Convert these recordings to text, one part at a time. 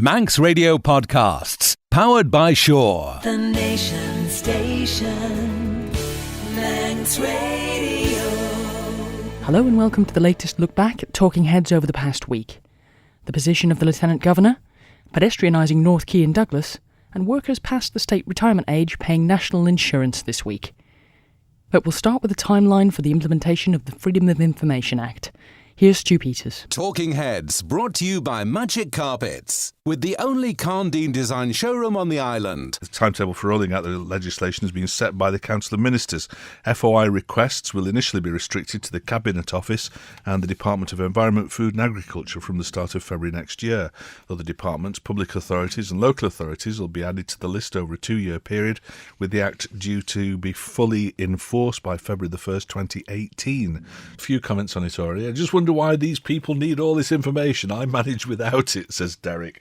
Manx Radio Podcasts, powered by Shaw. The Nation Station, Manx Radio. Hello and welcome to the latest look back at talking heads over the past week. The position of the Lieutenant Governor, pedestrianising North Quay in Douglas, and workers past the state retirement age paying national insurance this week. But we'll start with a timeline for the implementation of the Freedom of Information Act. Here's Stu Peters. Talking Heads, brought to you by Magic Carpets, with the only Carndine design showroom on the island. The timetable for rolling out the legislation has been set by the Council of Ministers. FOI requests will initially be restricted to the Cabinet Office and the Department of Environment, Food and Agriculture from the start of February next year. Other departments, public authorities and local authorities will be added to the list over a 2-year period, with the Act due to be fully enforced by February the 1st, 2018. A few comments on it already. I just wonder why these people need all this information. I manage without it, says Derek.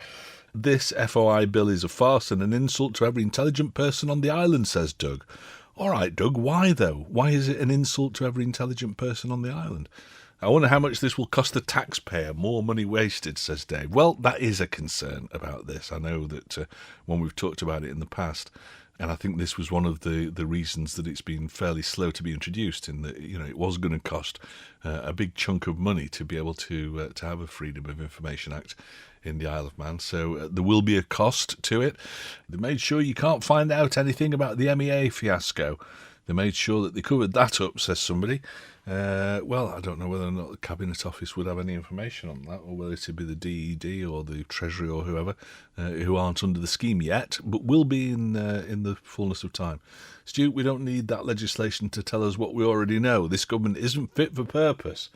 This FOI bill is a farce and an insult to every intelligent person on the island, says Doug. All right, Doug, why though? Why is it an insult to every intelligent person on the island? I wonder how much this will cost the taxpayer. More money wasted, says Dave. Well, that is a concern about this. I know that when we've talked about it in the past, and I think this was one of the reasons that it's been fairly slow to be introduced, in that, you know, it was going to cost a big chunk of money to be able to have a Freedom of Information Act in the Isle of Man. So there will be a cost to it. They made sure you can't find out anything about the MEA fiasco. They made sure that they covered that up, says somebody. Well, I don't know whether or not the Cabinet Office would have any information on that, or whether it would be the DED or the Treasury or whoever, who aren't under the scheme yet, but will be in the fullness of time. Stu, we don't need that legislation to tell us what we already know. This government isn't fit for purpose.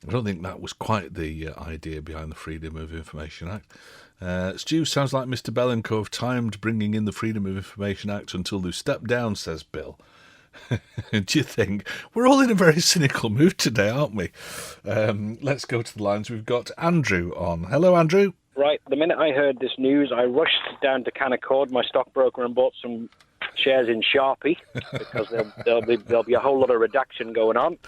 I don't think that was quite the idea behind the Freedom of Information Act. Stu, sounds like Mr. Bellenco have timed bringing in the Freedom of Information Act until they've stepped down, says Bill. Do you think? We're all in a very cynical mood today, aren't we? Let's go to the lines. We've got Andrew on. Hello, Andrew. Right, the minute I heard this news, I rushed down to Canaccord, my stockbroker, and bought some shares in Sharpie, because there'll be a whole lot of redaction going on.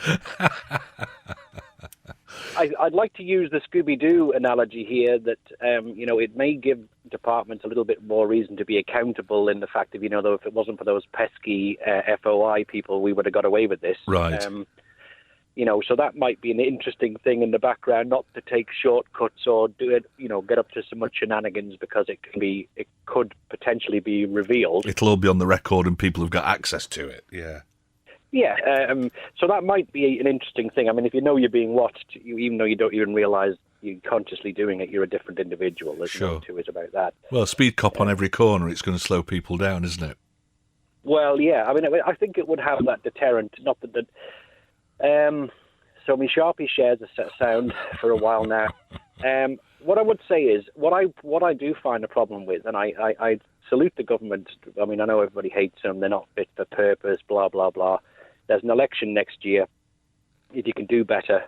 I'd like to use the Scooby-Doo analogy here that, it may give departments a little bit more reason to be accountable in the fact that, though if it wasn't for those pesky FOI people, we would have got away with this. Right. So that might be an interesting thing in the background, not to take shortcuts or do it, get up to so much shenanigans, because it could potentially be revealed. It'll all be on the record and people have got access to it, yeah. Yeah, so that might be an interesting thing. I mean, if you know you're being watched, even though you don't even realise you're consciously doing it, you're a different individual. There's no two ways about that. Well, speed cop on every corner, it's going to slow people down, isn't it? Well, yeah. I mean, I think it would have that deterrent. Not that. So my Sharpie shares are sound for a while now. What I would say is, what I do find a problem with, and I salute the government. I mean, I know everybody hates them. They're not fit for purpose, blah, blah, blah. There's an election next year. If you can do better,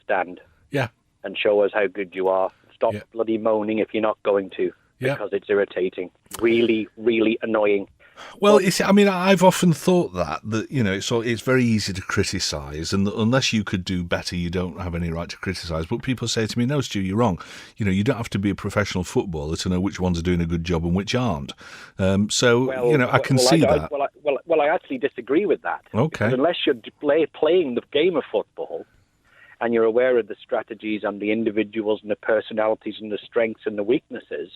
stand. Yeah. And show us how good you are. Stop bloody moaning if you're not going to, because it's irritating. Really, really annoying. Well, I've often thought that it's very easy to criticise, and unless you could do better, you don't have any right to criticise. But people say to me, no, Stu, you're wrong. You don't have to be a professional footballer to know which ones are doing a good job and which aren't. I can see that. Well, I actually disagree with that. Okay. Because unless you're playing the game of football and you're aware of the strategies and the individuals and the personalities and the strengths and the weaknesses,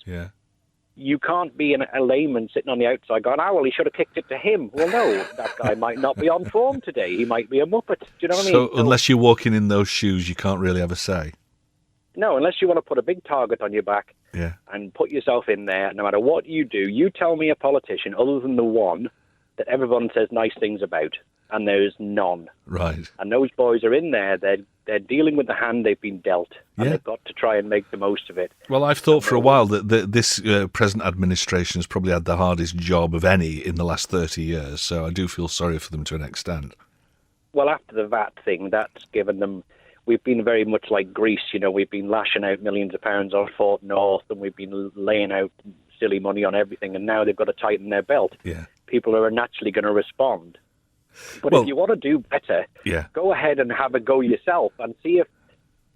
you can't be a layman sitting on the outside going, he should have kicked it to him. Well, no, that guy might not be on form today. He might be a muppet. Do you know what I mean? So unless you're walking in those shoes, you can't really have a say. No, unless you want to put a big target on your back and put yourself in there, no matter what you do, you tell me a politician other than the one that everyone says nice things about, and there's none. Right. And those boys are in there, they're dealing with the hand they've been dealt, and they've got to try and make the most of it. Well, I've thought for a while that this present administration has probably had the hardest job of any in the last 30 years, so I do feel sorry for them to an extent. Well, after the VAT thing, that's given them... We've been very much like Greece, we've been lashing out millions of pounds on Fort North, and we've been laying out silly money on everything, and now they've got to tighten their belt. Yeah. People are naturally going to respond. But if you want to do better, go ahead and have a go yourself and see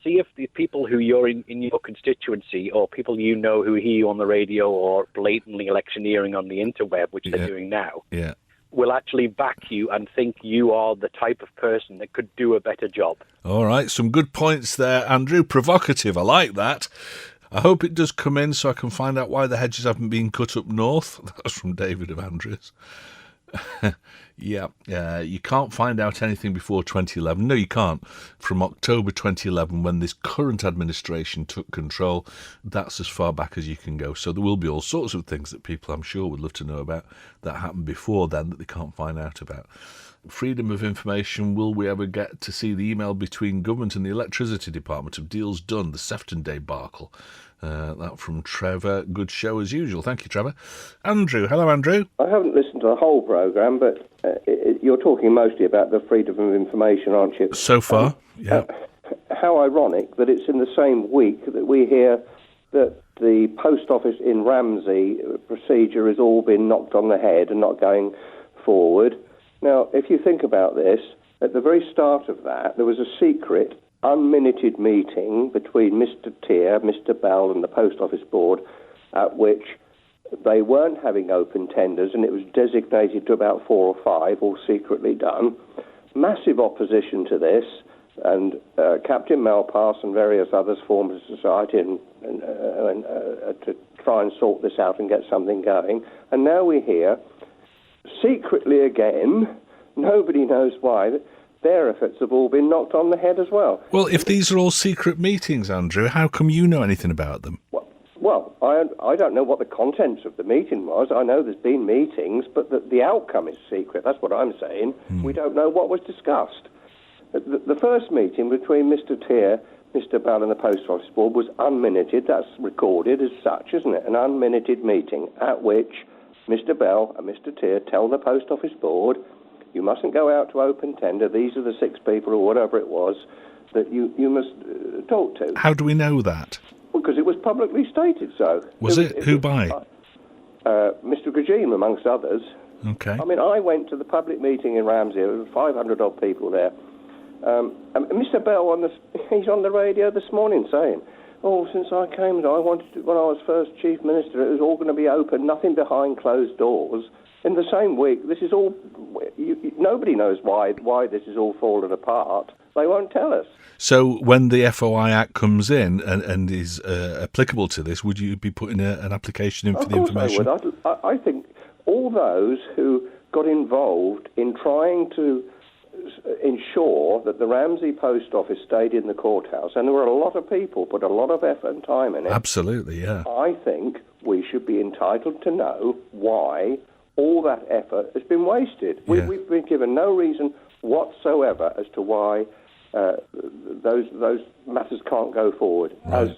see if the people who you're in your constituency, or people you know who hear you on the radio or blatantly electioneering on the interweb, which they're doing now, will actually back you and think you are the type of person that could do a better job. All right, some good points there, Andrew. Provocative, I like that. I hope it does come in so I can find out why the hedges haven't been cut up north. That's from David of Andrews. You can't find out anything before 2011. No, you can't. From October 2011, when this current administration took control, that's as far back as you can go. So there will be all sorts of things that people, I'm sure, would love to know about that happened before then that they can't find out about. Freedom of information, will we ever get to see the email between government and the electricity department of deals done, the Sefton debacle? That from Trevor. Good show as usual. Thank you, Trevor. Andrew. Hello, Andrew. I haven't listened to the whole programme, but you're talking mostly about the freedom of information, aren't you? So far, yeah. How ironic that it's in the same week that we hear that the post office in Ramsey procedure has all been knocked on the head and not going forward. Now, if you think about this, at the very start of that, there was a secret, unminuted meeting between Mr. Tier, Mr. Bell and the Post Office Board, at which they weren't having open tenders, and it was designated to about 4 or 5, all secretly done. Massive opposition to this, and Captain Malpass and various others formed a society to try and sort this out and get something going. And now we hear, secretly again, nobody knows why, their efforts have all been knocked on the head as well. Well, if these are all secret meetings, Andrew, how come you know anything about them? Well, I don't know what the contents of the meeting was. I know there's been meetings, but the outcome is secret. That's what I'm saying. We don't know what was discussed. The first meeting between Mr. Tier, Mr. Bell and the Post Office Board was unminuted. That's recorded as such, isn't it? An unminuted meeting at which Mr. Bell and Mr. Tier tell the Post Office Board, you mustn't go out to open tender. These are the 6 people or whatever it was that you must talk to. How do we know that? Well, because it was publicly stated so. Was it? Who by? Mr. Grajim, amongst others. Okay. I mean, I went to the public meeting in Ramsey. There were 500-odd people there. And Mr. Bell, he's on the radio this morning saying, since I came, when I was first Chief Minister, it was all going to be open, nothing behind closed doors. In the same week, this is all... nobody knows why this is all fallen apart. They won't tell us. So when the FOI Act comes in and is applicable to this, would you be putting an application in for the information? Of course I would. I think all those who got involved in trying to ensure that the Ramsey Post Office stayed in the courthouse, and there were a lot of people put a lot of effort and time in it. Absolutely, yeah. I think we should be entitled to know why all that effort has been wasted. Yeah. We've been given no reason whatsoever as to why those matters can't go forward, as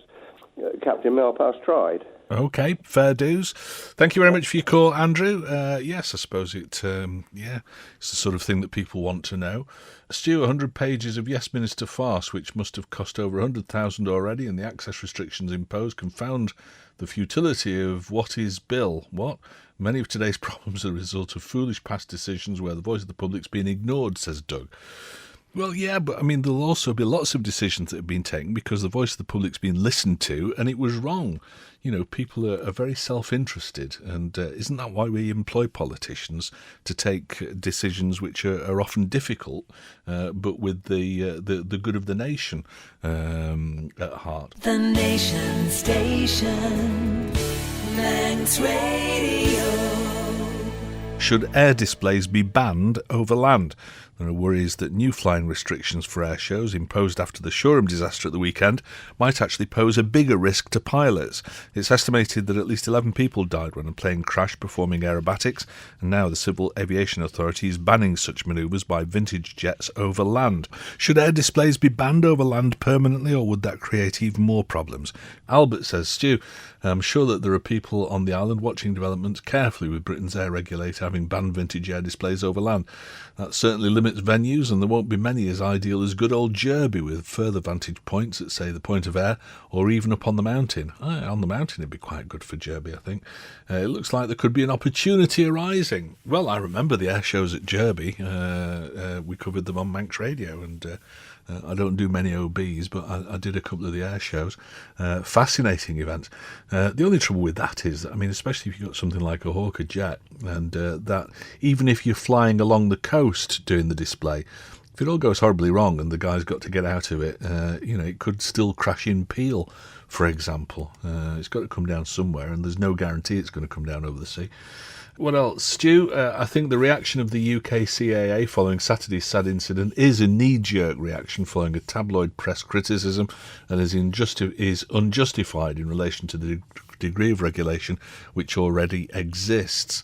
Captain Malpass tried. Okay, fair dues. Thank you very much for your call, Andrew. Yes, I suppose it's the sort of thing that people want to know. Stu, 100 pages of Westminster farce, which must have cost over 100,000 already, and the access restrictions imposed confound the futility of what is Bill. What? Many of today's problems are the result of foolish past decisions where the voice of the public's been ignored, says Doug. Well, yeah, but I mean, there'll also be lots of decisions that have been taken because the voice of the public's been listened to and it was wrong. You know, people are very self-interested, and isn't that why we employ politicians, to take decisions which are often difficult, but with the good of the nation at heart? The Nation Station, Manx Radio. Should air displays be banned over land? There are worries that new flying restrictions for air shows imposed after the Shoreham disaster at the weekend might actually pose a bigger risk to pilots. It's estimated that at least 11 people died when a plane crashed performing aerobatics, and now the Civil Aviation Authority is banning such manoeuvres by vintage jets over land. Should air displays be banned over land permanently, or would that create even more problems? Albert says, Stu, I'm sure that there are people on the island watching developments carefully with Britain's air regulator having banned vintage air displays over land. That certainly limits venues, and there won't be many as ideal as good old Derby, with further vantage points at, say, the Point of Ayre, or even up on the mountain. On the mountain it'd be quite good for Derby, I think. It looks like there could be an opportunity arising. Well, I remember the air shows at Derby. We covered them on Manx Radio, and I don't do many OBs, but I did a couple of the air shows. Fascinating events. The only trouble with that is, I mean, especially if you've got something like a Hawker jet, and that even if you're flying along the coast doing the display, if it all goes horribly wrong and the guy's got to get out of it, it could still crash in Peel, for example. It's got to come down somewhere, and there's no guarantee it's going to come down over the sea. What else? Stu, I think the reaction of the UK CAA following Saturday's sad incident is a knee-jerk reaction following a tabloid press criticism, and is unjustified in relation to the degree of regulation which already exists.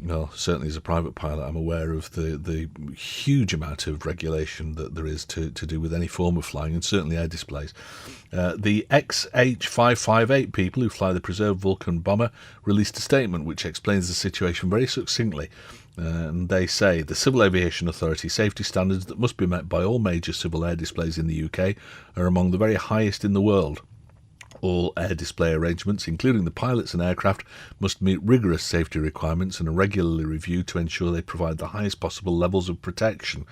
Well, certainly as a private pilot, I'm aware of the huge amount of regulation that there is to do with any form of flying, and certainly air displays. The XH558 people who fly the preserved Vulcan bomber released a statement which explains the situation very succinctly. And they say the Civil Aviation Authority safety standards that must be met by all major civil air displays in the UK are among the very highest in the world. All air display arrangements, including the pilots and aircraft, must meet rigorous safety requirements and are regularly reviewed to ensure they provide the highest possible levels of protection.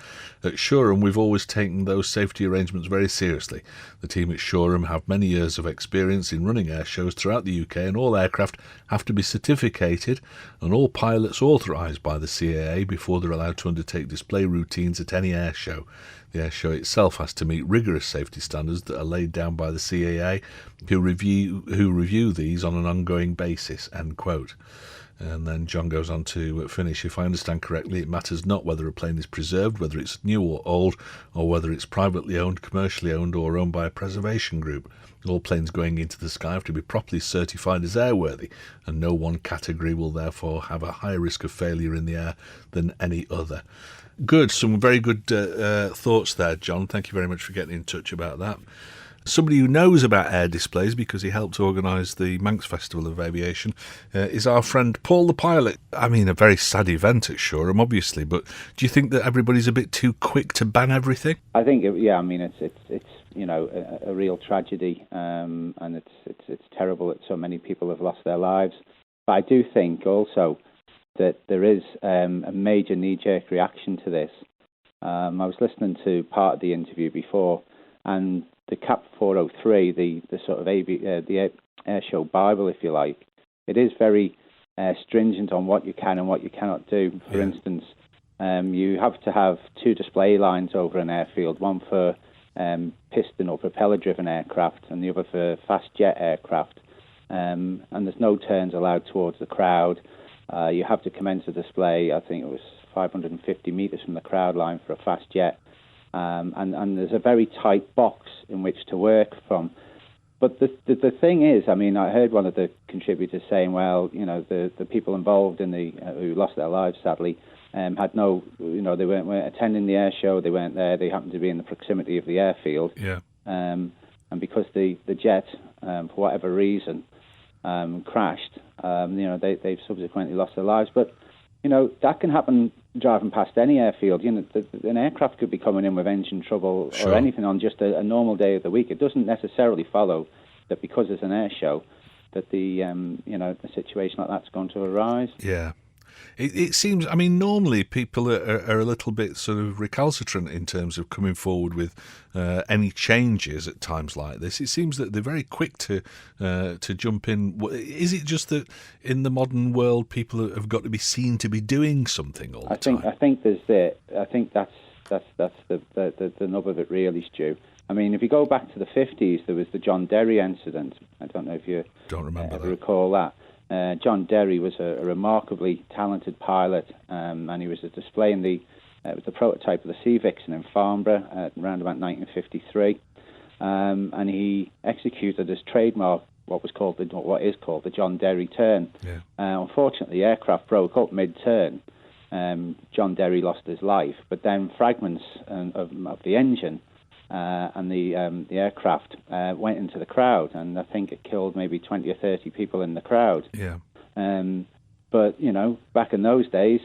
At Shoreham, we've always taken those safety arrangements very seriously. The team at Shoreham have many years of experience in running air shows throughout the UK, and all aircraft have to be certificated, and all pilots authorised by the CAA before they're allowed to undertake display routines at any air show. The air show itself has to meet rigorous safety standards that are laid down by the CAA, who review these on an ongoing basis, end quote. And then John goes on to finish, if I understand correctly, it matters not whether a plane is preserved, whether it's new or old, or whether it's privately owned, commercially owned, or owned by a preservation group. All planes going into the sky have to be properly certified as airworthy, and no one category will therefore have a higher risk of failure in the air than any other. Good, some very good thoughts there, John. Thank you very much for getting in touch about that. Somebody who knows about air displays, because he helped organise the Manx Festival of Aviation, is our friend Paul the pilot. I mean, a very sad event at Shoreham, obviously, but do you think that everybody's a bit too quick to ban everything? I think, it's a real tragedy, and it's terrible that so many people have lost their lives. But I do think also that there is a major knee-jerk reaction to this. I was listening to part of the interview before, and the CAP 403, the sort of the air show Bible, if you like, it is very stringent on what you can and what you cannot do. For instance, you have to have 2 display lines over an airfield, one for piston or propeller-driven aircraft and the other for fast jet aircraft. And there's no turns allowed towards the crowd. You have to commence a display, I think it was 550 metres from the crowd line for a fast jet. And there's a very tight box in which to work from. But the thing is, I mean, I heard one of the contributors saying, well, the people involved in who lost their lives, sadly, had no, they weren't attending the air show, they weren't there, they happened to be in the proximity of the airfield. Yeah. And because the jet, for whatever reason, crashed, they've subsequently lost their lives. But, that can happen driving past any airfield. An aircraft could be coming in with engine trouble or anything on just a normal day of the week. It doesn't necessarily follow that because it's an air show that a situation like that's going to arise. Yeah. It seems, I mean, normally people are a little bit sort of recalcitrant in terms of coming forward with any changes at times like this. It seems that they're very quick to jump in. Is it just that in the modern world people have got to be seen to be doing something all the time? I think there's that. I think that's the nub of it really, Stu. I mean, if you go back to the 50s, there was the John Derry incident. I don't know if you recall that. John Derry was a remarkably talented pilot, and he was displaying it was the prototype of the Sea Vixen in Farnborough around about 1953, and he executed his trademark, what is called the John Derry turn. Yeah. Unfortunately, the aircraft broke up mid-turn. John Derry lost his life, but then fragments of the engine and the aircraft went into the crowd, and I think it killed maybe 20 or 30 people in the crowd. Yeah. But back in those days,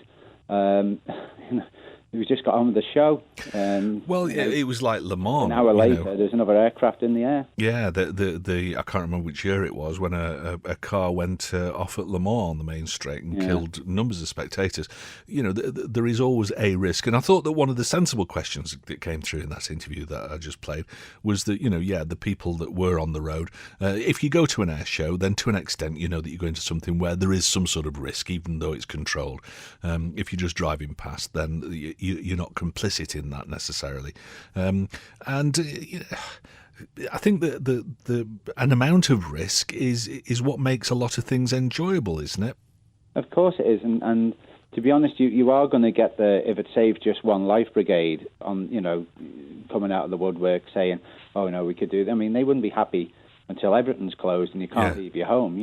we just got on with the show. It was like Le Mans. An hour later, there's another aircraft in the air. Yeah, the I can't remember which year it was when a car went off at Le Mans on the main straight and killed numbers of spectators. There is always a risk, and I thought that one of the sensible questions that came through in that interview that I just played was that the people that were on the road. If you go to an air show, then to an extent you know that you're going to something where there is some sort of risk, even though it's controlled. If you're just driving past, then you're not complicit in that necessarily. I think that an amount of risk is what makes a lot of things enjoyable, isn't it? Of course it is, and to be honest, you are going to get if it saves just one life brigade on, coming out of the woodwork saying, oh no, we could do that. I mean, they wouldn't be happy until everything's closed and you can't leave your home.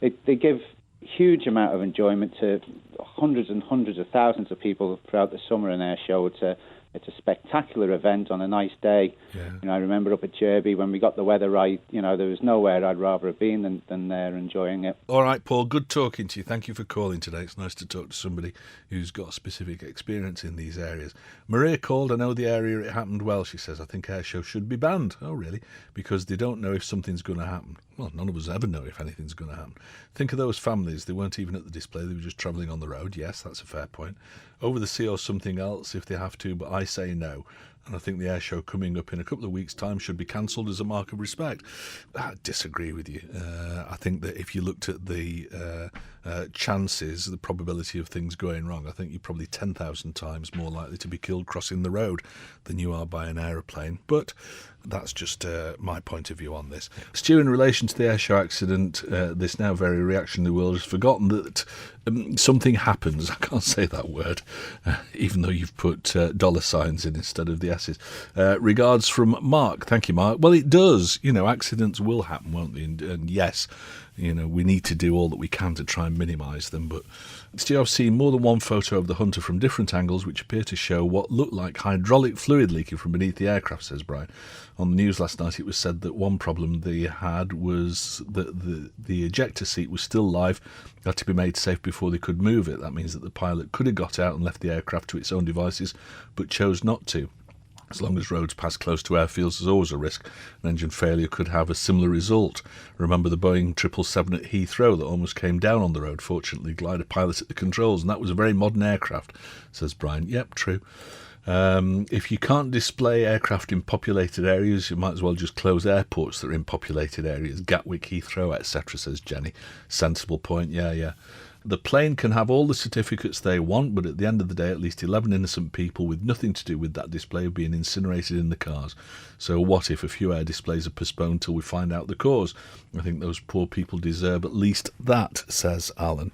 They give huge amount of enjoyment to hundreds and hundreds of thousands of people throughout the summer in air show. It's a spectacular event on a nice day. I remember up at Derby when we got the weather right. There was nowhere I'd rather have been than there enjoying it. All right, Paul, good talking to you. Thank you for calling today. It's nice to talk to somebody who's got specific experience in these areas. Maria called. I know the area it happened well. She says, I think air shows should be banned. Oh, really? Because they don't know if something's going to happen. Well, none of us ever know if anything's going to happen. Think of those families. They weren't even at the display. They were just travelling on the road. Yes, that's a fair point. Over the sea or something else if they have to, but I say no. And I think the air show coming up in a couple of weeks' time should be cancelled as a mark of respect. I disagree with you. I think that if you looked at the chances, the probability of things going wrong, I think you're probably 10,000 times more likely to be killed crossing the road than you are by an aeroplane. But that's just my point of view on this. Stu, in relation to the airshow accident, this now very reactionary world has forgotten that something happens. I can't say that word, even though you've put dollar signs in instead of the S's. Regards from Mark. Thank you, Mark. Well, it does. Accidents will happen, won't they? And yes, we need to do all that we can to try and minimise them. But Stu, I've seen more than one photo of the Hunter from different angles which appear to show what looked like hydraulic fluid leaking from beneath the aircraft, says Brian. On the news last night it was said that one problem they had was that the ejector seat was still live, had to be made safe before they could move it. That means that the pilot could have got out and left the aircraft to its own devices, but chose not to. As long as roads pass close to airfields, there's always a risk. An engine failure could have a similar result. Remember the Boeing 777 at Heathrow that almost came down on the road? Fortunately, glider pilot at the controls, and that was a very modern aircraft, says Brian. Yep, true. If you can't display aircraft in populated areas, you might as well just close airports that are in populated areas. Gatwick, Heathrow, etc., says Jenny. Sensible point, yeah. The plane can have all the certificates they want, but at the end of the day, at least 11 innocent people with nothing to do with that display are being incinerated in the cars. So what if a few air displays are postponed till we find out the cause? I think those poor people deserve at least that, says Alan.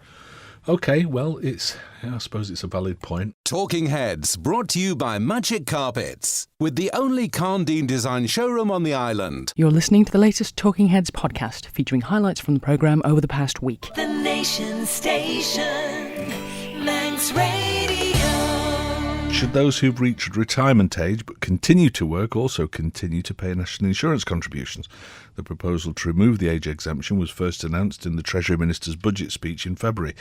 OK, well, I suppose it's a valid point. Talking Heads, brought to you by Magic Carpets, with the only Carndine design showroom on the island. You're listening to the latest Talking Heads podcast, featuring highlights from the programme over the past week. The Nation Station, Manx Radio. Should those who've reached retirement age but continue to work also continue to pay national insurance contributions? The proposal to remove the age exemption was first announced in the Treasury Minister's budget speech in February,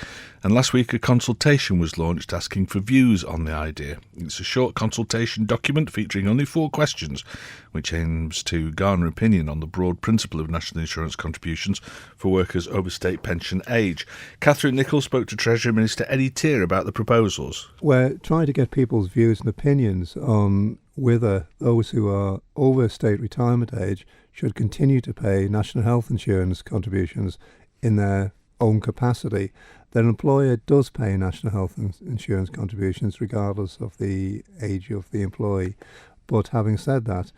and last week a consultation was launched asking for views on the idea. It's a short consultation document featuring only 4 questions, which aims to garner opinion on the broad principle of national insurance contributions for workers over state pension age. Catherine Nicholl spoke to Treasury Minister Eddie Tear about the proposals. We're trying to get people's views and opinions on whether those who are over state retirement age should continue to pay national health insurance contributions in their own capacity. Their employer does pay national health insurance contributions regardless of the age of the employee. But having said that,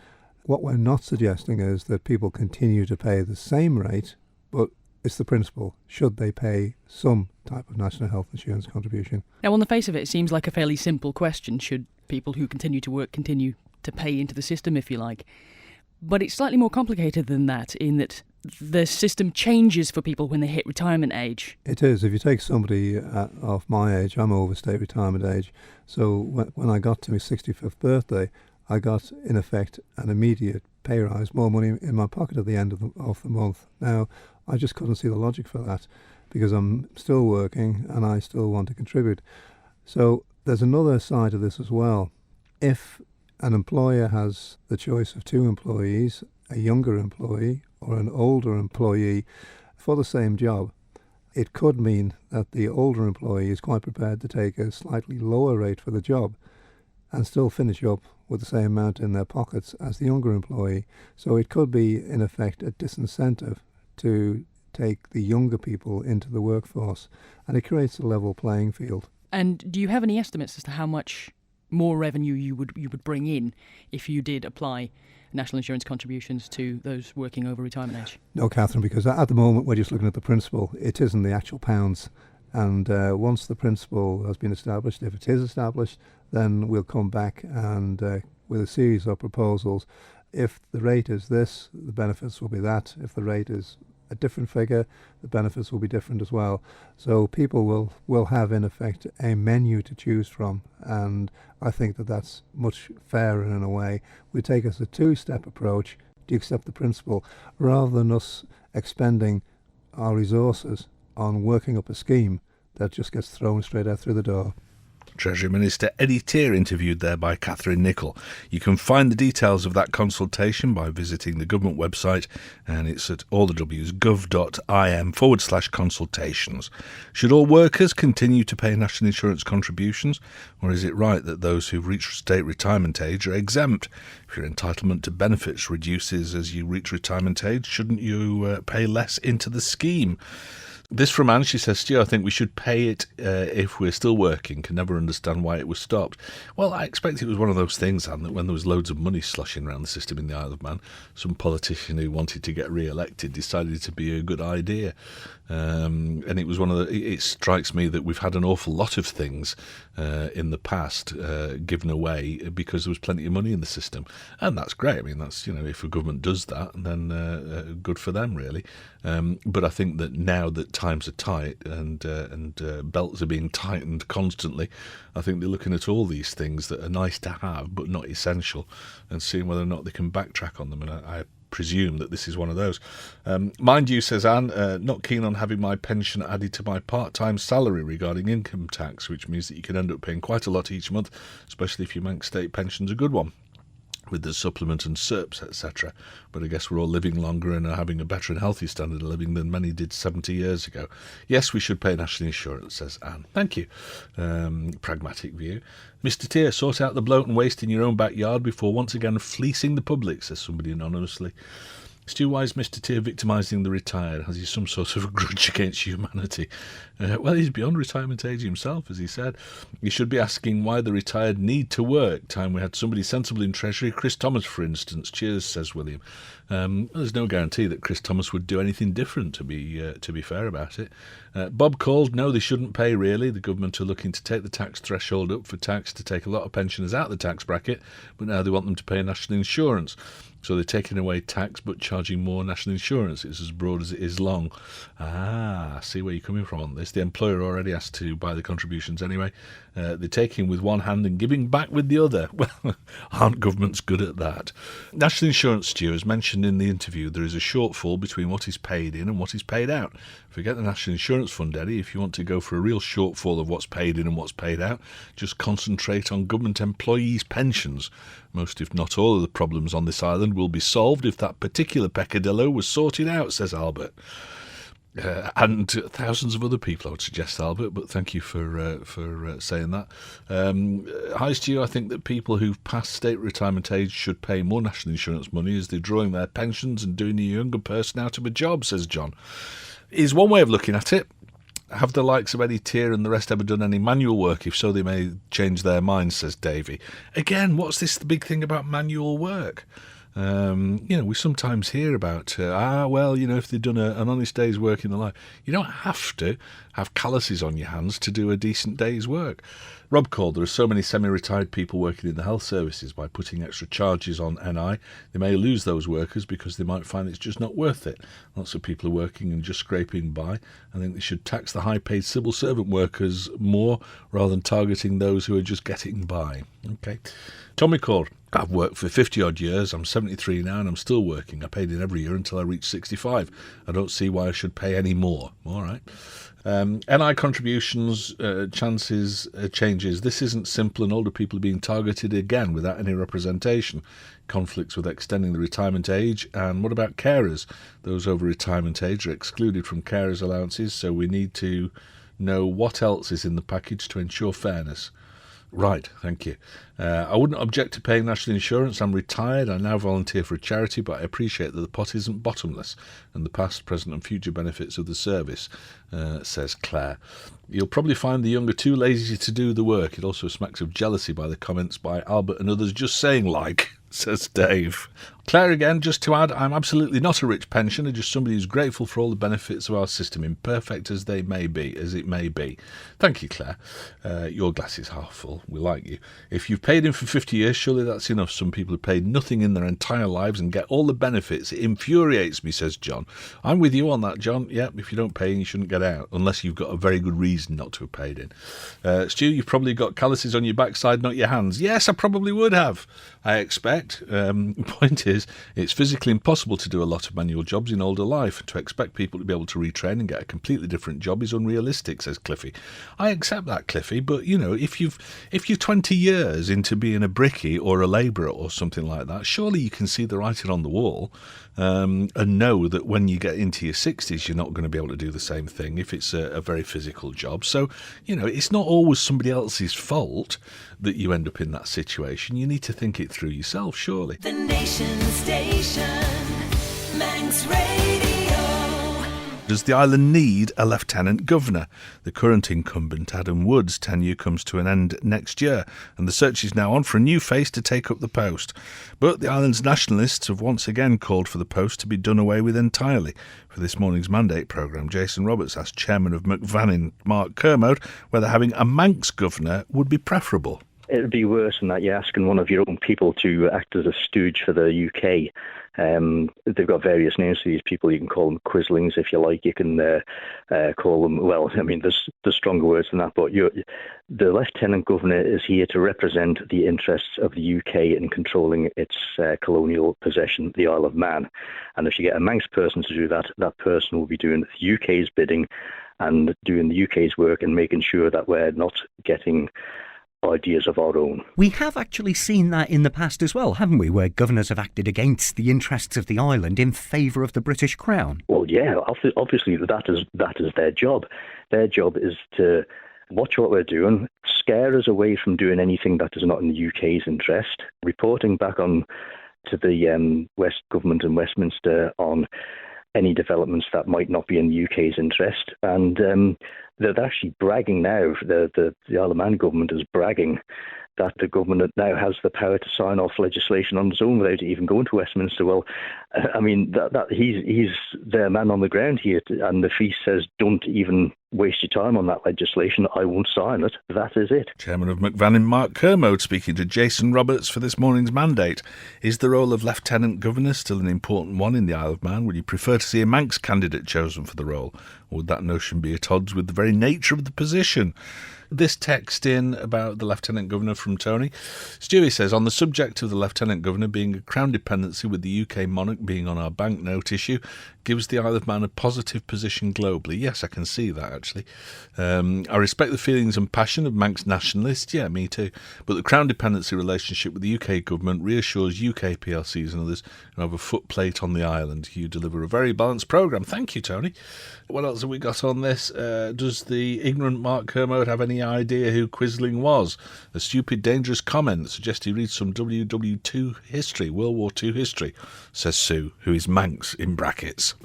what we're not suggesting is that people continue to pay the same rate, but it's the principle. Should they pay some type of national health insurance contribution? Now, on the face of it, it seems like a fairly simple question. Should people who continue to work continue to pay into the system, if you like? But it's slightly more complicated than that, in that the system changes for people when they hit retirement age. It is. If you take somebody of my age, I'm over state retirement age, so when I got to my 65th birthday, I got, in effect, an immediate pay rise, more money in my pocket at the end of the month. Now, I just couldn't see the logic for that, because I'm still working and I still want to contribute. So there's another side of this as well. If an employer has the choice of two employees, a younger employee or an older employee for the same job, it could mean that the older employee is quite prepared to take a slightly lower rate for the job and still finish up with the same amount in their pockets as the younger employee. So it could be, in effect, a disincentive to take the younger people into the workforce, and it creates a level playing field. And do you have any estimates as to how much more revenue you would bring in if you did apply national insurance contributions to those working over retirement age? No, Catherine, because at the moment we're just looking at the principle. It isn't the actual pounds. And once the principle has been established, if it is established, then we'll come back and with a series of proposals. If the rate is this, the benefits will be that. If the rate is a different figure, the benefits will be different as well. So people will have, in effect, a menu to choose from. And I think that that's much fairer in a way. We take us a two-step approach. Do you accept the principle? Rather than us expending our resources on working up a scheme that just gets thrown straight out through the door. Treasury Minister Eddie Teare interviewed there by Catherine Nicholl. You can find the details of that consultation by visiting the government website, and it's at allthews.gov.im/consultations. Should all workers continue to pay national insurance contributions, or is it right that those who've reached state retirement age are exempt? If your entitlement to benefits reduces as you reach retirement age, shouldn't you pay less into the scheme? This from Anne. She says, Stu, I think we should pay it if we're still working. Can never understand why it was stopped. Well, I expect it was one of those things, Anne, that when there was loads of money sloshing around the system in the Isle of Man, some politician who wanted to get re-elected decided it to be a good idea. And it was one of the. It strikes me that we've had an awful lot of things in the past given away because there was plenty of money in the system, and that's great. I mean, that's, you know, if a government does that, then good for them, really. But I think that now that times are tight and belts are being tightened constantly, I think they're looking at all these things that are nice to have but not essential, and seeing whether or not they can backtrack on them. And I presume that this is one of those. Mind you, says Anne, not keen on having my pension added to my part-time salary regarding income tax, which means that you can end up paying quite a lot each month, especially if your Manx state pension's a good one, with the supplement and SERPs, etc. But I guess we're all living longer and are having a better and healthy standard of living than many did 70 years ago. Yes, we should pay national insurance, says Anne. Thank you. Pragmatic view. Mr. Teare, sort out the bloat and waste in your own backyard before once again fleecing the public, says somebody anonymously. Stu, why is Mr. Teare victimising the retired? Has he some sort of a grudge against humanity? Well, he's beyond retirement age himself, as he said. You should be asking why the retired need to work. Time we had somebody sensible in Treasury, Chris Thomas, for instance. Cheers, says William. There's no guarantee that Chris Thomas would do anything different, to be fair about it. Bob called, no, they shouldn't pay, really. The government are looking to take the tax threshold up for tax to take a lot of pensioners out of the tax bracket, but now they want them to pay national insurance. So they're taking away tax but charging more national insurance. It's as broad as it is long. I see where you're coming from on this. The employer already has to buy the contributions anyway. They're taking with one hand and giving back with the other. Well, aren't governments good at that? National insurance, Stu, as mentioned in the interview, there is a shortfall between what is paid in and what is paid out. Forget the National Insurance Fund, Eddie. If you want to go for a real shortfall of what's paid in and what's paid out, just concentrate on government employees' pensions. Most, if not all, of the problems on this island will be solved if that particular peccadillo was sorted out, says Albert. And thousands of other people, I would suggest, Albert, but thank you for saying that. Hi, Stu. I think that people who've passed state retirement age should pay more national insurance money as they're drawing their pensions and doing a younger person out of a job, says John. Is one way of looking at it. Have the likes of Eddie Teare and the rest ever done any manual work? If so, they may change their minds, says Davey. Again, what's the big thing about manual work? We sometimes hear about, if they've done an honest day's work in their life. You don't have to have calluses on your hands to do a decent day's work. Rob called, there are so many semi-retired people working in the health services. By putting extra charges on NI, they may lose those workers because they might find it's just not worth it. Lots of people are working and just scraping by. I think they should tax the high-paid civil servant workers more rather than targeting those who are just getting by. Okay. Tommy called. I've worked for 50-odd years. I'm 73 now and I'm still working. I paid in every year until I reached 65. I don't see why I should pay any more. All right. NI contributions, changes. This isn't simple, and older people are being targeted again without any representation. Conflicts with extending the retirement age. And what about carers? Those over retirement age are excluded from carers allowances, so we need to know what else is in the package to ensure fairness. Right, thank you. I wouldn't object to paying national insurance. I'm retired. I now volunteer for a charity, but I appreciate that the pot isn't bottomless and the past, present and future benefits of the service, says Claire. You'll probably find the younger too lazy to do the work. It also smacks of jealousy by the comments by Albert and others just saying like, says Dave. Claire again, just to add, I'm absolutely not a rich pensioner, just somebody who's grateful for all the benefits of our system, imperfect as it may be. Thank you, Claire. Your glass is half full. We like you. If you've paid in for 50 years, surely that's enough. Some people have paid nothing in their entire lives and get all the benefits. It infuriates me, says John. I'm with you on that, John. Yep, if you don't pay in, you shouldn't get out, unless you've got a very good reason not to have paid in. Stu, you've probably got calluses on your backside, not your hands. Yes, I probably would have, I expect. Point is, it's physically impossible to do a lot of manual jobs in older life. To expect people to be able to retrain and get a completely different job is unrealistic, says Cliffy. I accept that, Cliffy, but, you know, if you're 20 years into being a brickie or a labourer or something like that, surely you can see the writing on the wall and know that when you get into your 60s, you're not going to be able to do the same thing if it's a very physical job. So, you know, it's not always somebody else's fault that you end up in that situation. You need to think it through yourself, surely. The Nation Station, Manx Radio. Does the island need a Lieutenant Governor? The current incumbent, Adam Wood's tenure comes to an end next year, and the search is now on for a new face to take up the post. But the island's nationalists have once again called for the post to be done away with entirely. For this morning's Mandate programme, Jason Roberts asked Chairman of McVannin, Mark Kermode, whether having a Manx Governor would be preferable. It would be worse than that. You're asking one of your own people to act as a stooge for the UK. They've got various names for these people. You can call them quislings if you like. You can call them, well, I mean, there's stronger words than that, but the Lieutenant Governor is here to represent the interests of the UK in controlling its colonial possession, the Isle of Man. And if you get a Manx person to do that, that person will be doing the UK's bidding and doing the UK's work and making sure that we're not getting ideas of our own. We have actually seen that in the past as well, haven't we, where governors have acted against the interests of the island in favour of the British Crown? Well, yeah, obviously that is their job. Their job is to watch what we're doing, scare us away from doing anything that is not in the UK's interest, reporting back on to the West Government in Westminster on any developments that might not be in the UK's interest, and they're actually bragging now, the Isle of Man government is bragging that the government now has the power to sign off legislation on its own without even going to Westminster. Well, I mean, that he's their man on the ground here, and the feast says, don't even waste your time on that legislation. I won't sign it. That is it. Chairman of McVannin, Mark Kermode, speaking to Jason Roberts for this morning's Mandate. Is the role of Lieutenant Governor still an important one in the Isle of Man? Would you prefer to see a Manx candidate chosen for the role? Or would that notion be at odds with the very nature of the position? This text in about the Lieutenant Governor from Tony. Stewie says, on the subject of the Lieutenant Governor being a Crown dependency with the UK monarch being on our banknote issue, gives the Isle of Man a positive position globally. Yes, I can see that, actually. I respect the feelings and passion of Manx nationalists. Yeah, me too. But the Crown dependency relationship with the UK government reassures UK PLCs and others who have a footplate on the island. You deliver a very balanced programme. Thank you, Tony. What else have we got on this? Does the ignorant Mark Kermode have any idea who Quisling was? A stupid, dangerous comment that suggests he reads some WW2 history, World War II history, says Sue, who is Manx in brackets.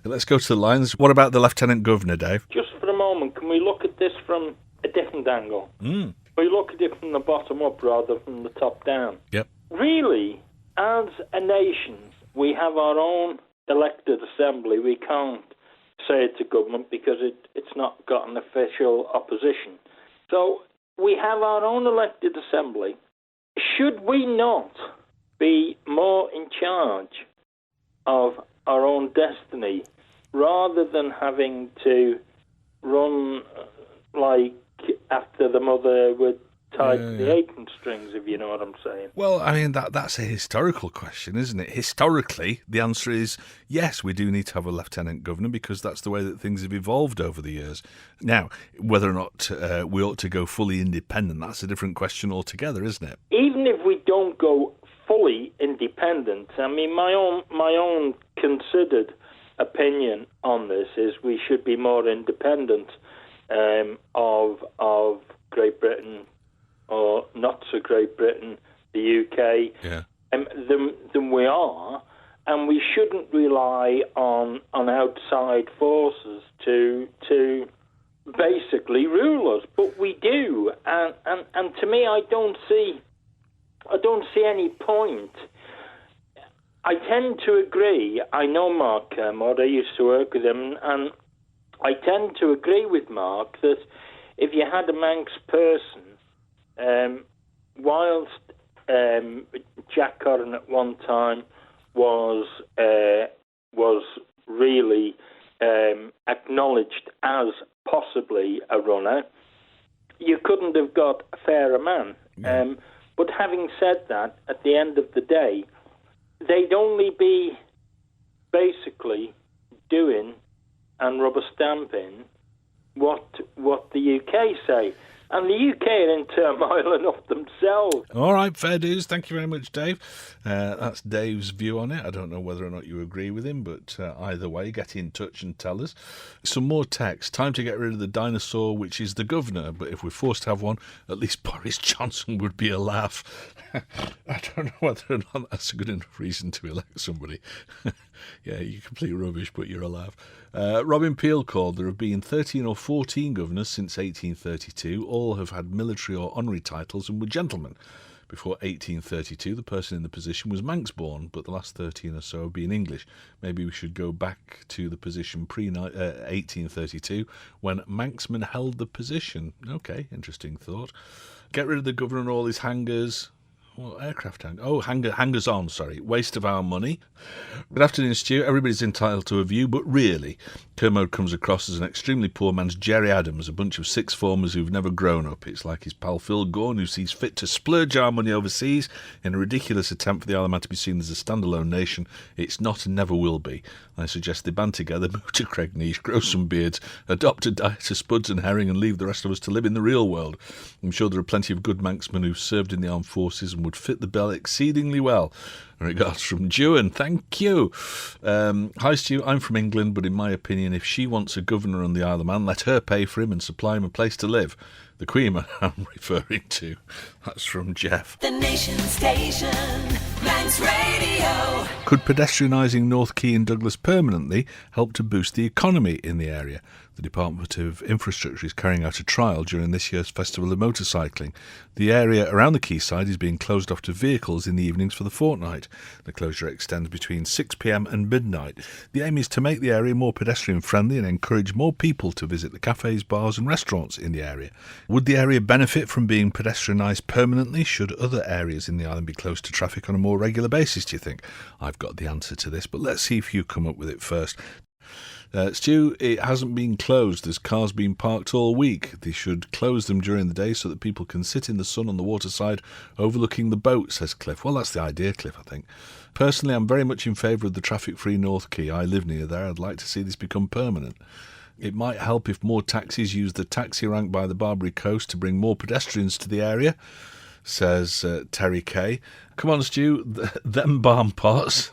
Let's go to the lines. What about the Lieutenant Governor, Dave? Just for a moment, can we look at this from a different angle? We look at it from the bottom up rather than from the top down. Yep. Really, as a nation, we have our own elected assembly. We can't say it to government because it's not got an official opposition. So we have our own elected assembly. Should we not be more in charge of our own destiny rather than having to run like after the mother with tied to the apron strings, if you know what I'm saying. Well, I mean, that's a historical question, isn't it? Historically, the answer is yes, we do need to have a lieutenant governor because that's the way that things have evolved over the years. Now, whether or not we ought to go fully independent, that's a different question altogether, isn't it? Even if we don't go fully independent, I mean, my own considered opinion on this is we should be more independent of Great Britain, or not so Great Britain, the UK, than we are, and we shouldn't rely on outside forces to basically rule us. But we do, and to me, I don't see any point. I tend to agree. I know Mark Kermode. I used to work with him, and I tend to agree with Mark that if you had a Manx person, whilst Jack Corran at one time was really acknowledged as possibly a runner, you couldn't have got a fairer man. But having said that, at the end of the day, they'd only be basically doing and rubber stamping what the UK say. And the UK are in turmoil enough themselves. All right, fair dues. Thank you very much, Dave. That's Dave's view on it. I don't know whether or not you agree with him, but either way, get in touch and tell us. Some more text. Time to get rid of the dinosaur, which is the governor. But if we're forced to have one, at least Boris Johnson would be a laugh. I don't know whether or not that's a good enough reason to elect somebody. Yeah, you're complete rubbish, but you're a laugh. Robin Peel called. There have been 13 or 14 governors since 1832. All have had military or honorary titles and were gentlemen. Before 1832, the person in the position was Manx-born, but the last 13 or so have been English. Maybe we should go back to the position pre-1832, when Manxmen held the position. Okay, interesting thought. Get rid of the governor and all his hangers. Well, aircraft hangers on, sorry. Waste of our money. Good afternoon, Stu. Everybody's entitled to a view, but really, Kermode comes across as an extremely poor man's Jerry Adams, a bunch of sixth formers who've never grown up. It's like his pal Phil Gorn, who sees fit to splurge our money overseas in a ridiculous attempt for the Isle of Man to be seen as a standalone nation. It's not and never will be. I suggest they band together, move to Cregnish, grow some beards, adopt a diet of spuds and herring, and leave the rest of us to live in the real world. I'm sure there are plenty of good Manxmen who've served in the armed forces and would fit the bill exceedingly well. Regards from Jewan. Thank you. Hi, Stu. I'm from England, but in my opinion, if she wants a governor on the Isle of Man, let her pay for him and supply him a place to live. The Queen I'm referring to. That's from Jeff. The Nation Station, Manx Radio. Could pedestrianising North Quay and Douglas permanently help to boost the economy in the area? The Department of Infrastructure is carrying out a trial during this year's Festival of Motorcycling. The area around the quayside is being closed off to vehicles in the evenings for the fortnight. The closure extends between 6 p.m. and midnight. The aim is to make the area more pedestrian-friendly and encourage more people to visit the cafes, bars and restaurants in the area. Would the area benefit from being pedestrianised permanently? Should other areas in the island be closed to traffic on a more regular basis, do you think? I've got the answer to this, but let's see if you come up with it first. Stu, it hasn't been closed. There's cars being parked all week. They should close them during the day so that people can sit in the sun on the waterside overlooking the boat, says Cliff. Well, that's the idea, Cliff, I think. Personally, I'm very much in favour of the traffic-free North Quay. I live near there. I'd like to see this become permanent. It might help if more taxis use the taxi rank by the Barbary Coast to bring more pedestrians to the area, says Terry Kay. Come on, Stu, them barn pots.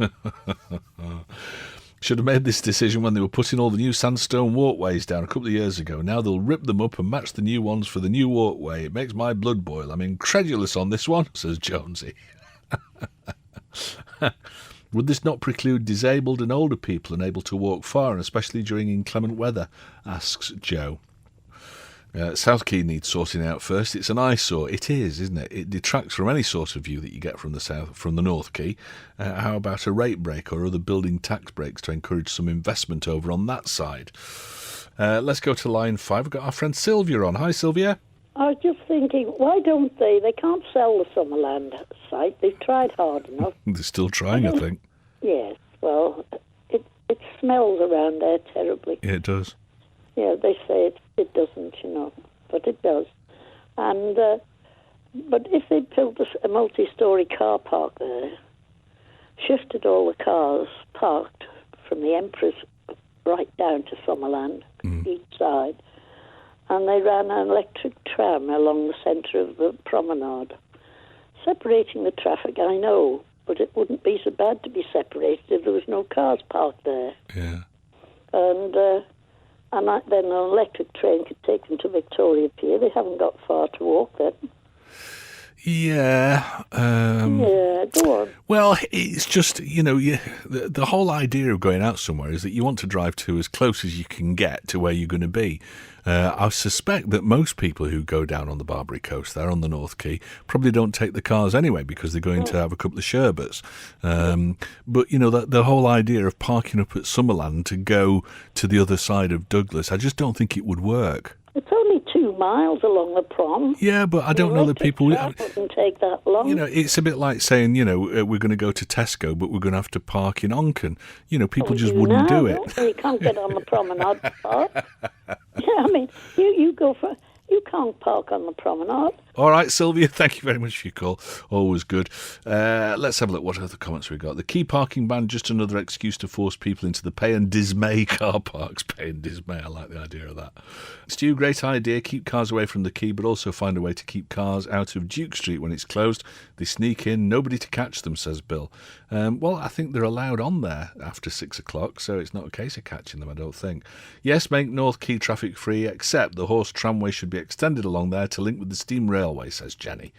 Should have made this decision when they were putting all the new sandstone walkways down a couple of years ago. Now they'll rip them up and match the new ones for the new walkway. It makes my blood boil. I'm incredulous on this one, says Jonesy. Would this not preclude disabled and older people unable to walk far, and especially during inclement weather, asks Joe. South Quay needs sorting out first. It's an eyesore. It is, isn't it? It detracts from any sort of view that you get from the North Quay. How about a rate break or other building tax breaks to encourage some investment over on that side? Let's go to line 5. We've got our friend Sylvia on. Hi, Sylvia. I was just thinking, why don't they can't sell the Summerland site. They've tried hard enough. They're still trying, I think. Yes, well, it smells around there terribly. Yeah, it does. Yeah, they say it doesn't, but it does. And But if they built a multi-storey car park there, shifted all the cars parked from the Empress right down to Summerland, each side, and they ran an electric tram along the centre of the promenade, separating the traffic, I know, but it wouldn't be so bad to be separated if there was no cars parked there. Yeah. And then an electric train could take them to Victoria Pier. They haven't got far to walk then. Yeah. Yeah, go on. Well, it's just, the whole idea of going out somewhere is that you want to drive to as close as you can get to where you're going to be. I suspect that most people who go down on the Barbary Coast there on the North Quay probably don't take the cars anyway because they're going to have a couple of sherbets. But, the whole idea of parking up at Summerland to go to the other side of Douglas, I just don't think it would work. It's only 2 miles along the prom. Yeah, but I don't know that people... It wouldn't take that long. It's a bit like saying, we're going to go to Tesco, but we're going to have to park in Onken. People just wouldn't do it. You can't get on the promenade park. Yeah, I mean, you can't park on the promenade. All right, Sylvia, thank you very much for your call. Always good. Let's have a look. What other comments we got? The key parking ban, just another excuse to force people into the pay and dismay car parks. Pay and dismay, I like the idea of that. Stu, great idea. Keep cars away from the quay, but also find a way to keep cars out of Duke Street when it's closed. They sneak in, nobody to catch them, says Bill. Well, I think they're allowed on there after 6 o'clock, so it's not a case of catching them, I don't think. Yes, make North Quay traffic free, except the horse tramway should be extended along there to link with the steam railway, says Jenny.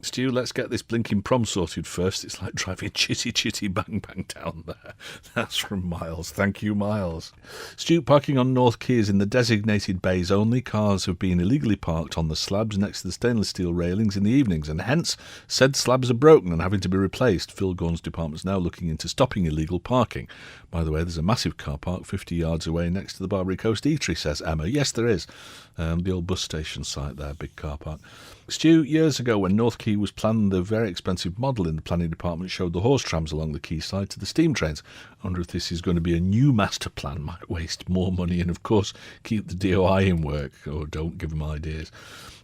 Stu, let's get this blinking prom sorted first. It's like driving chitty chitty bang bang down there. That's from Miles. Thank you, Miles. Stu, parking on North Quay is in the designated bays only. Cars have been illegally parked on the slabs next to the stainless steel railings in the evenings, and hence said slabs are broken and having to be replaced. Phil Gorn's department's now looking into stopping illegal parking. By the way, there's a massive car park 50 yards away next to the Barbary Coast Eatery, says Emma. Yes, there is. The old bus station site there, big car park. Stu, years ago when North Quay was planned, the very expensive model in the planning department showed the horse trams along the quayside to the steam trains. I wonder if this is going to be a new master plan, might waste more money and, of course, keep the DOI in work, or don't give them ideas.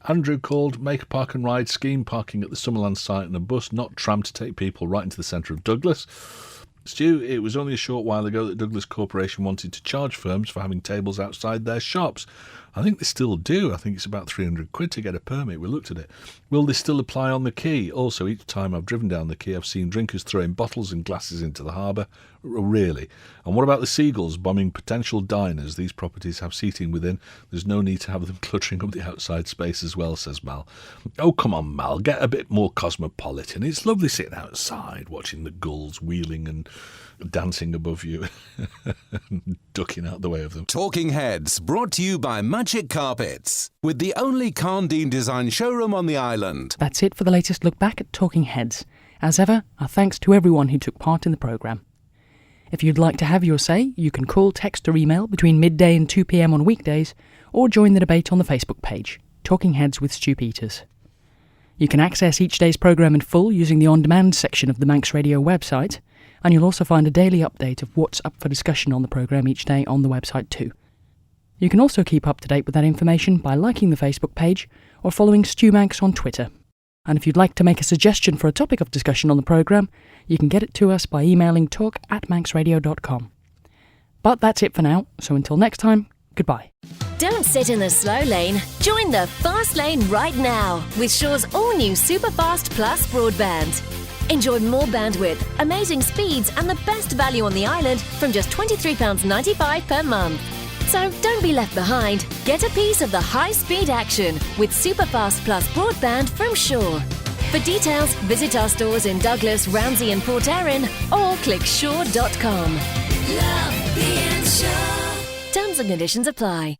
Andrew called, make a park and ride scheme, parking at the Summerland site and a bus, not tram, to take people right into the centre of Douglas. Stu, it was only a short while ago that Douglas Corporation wanted to charge firms for having tables outside their shops. I think they still do. I think it's about £300 to get a permit. We looked at it. Will this still apply on the quay? Also, each time I've driven down the quay, I've seen drinkers throwing bottles and glasses into the harbour. Really? And what about the seagulls bombing potential diners? These properties have seating within. There's no need to have them cluttering up the outside space as well, says Mal. Oh, come on, Mal. Get a bit more cosmopolitan. It's lovely sitting outside watching the gulls wheeling and dancing above you, ducking out the way of them. Talking Heads, brought to you by Magic Carpets, with the only Carndine design showroom on the island. That's it for the latest look back at Talking Heads. As ever, our thanks to everyone who took part in the programme. If you'd like to have your say, you can call, text or email between midday and 2 p.m. on weekdays, or join the debate on the Facebook page, Talking Heads with Stu Peters. You can access each day's programme in full using the on-demand section of the Manx Radio website, and you'll also find a daily update of what's up for discussion on the programme each day on the website too. You can also keep up to date with that information by liking the Facebook page or following Stu Manx on Twitter. And if you'd like to make a suggestion for a topic of discussion on the programme, you can get it to us by emailing talk@manxradio.com. But that's it for now, so until next time, goodbye. Don't sit in the slow lane. Join the fast lane right now with Shaw's all-new Superfast Plus broadband. Enjoy more bandwidth, amazing speeds and the best value on the island from just £23.95 per month. So don't be left behind. Get a piece of the high-speed action with Superfast Plus broadband from Shaw. For details, visit our stores in Douglas, Ramsey and Port Erin or click shaw.com. Love being Shaw. Terms and conditions apply.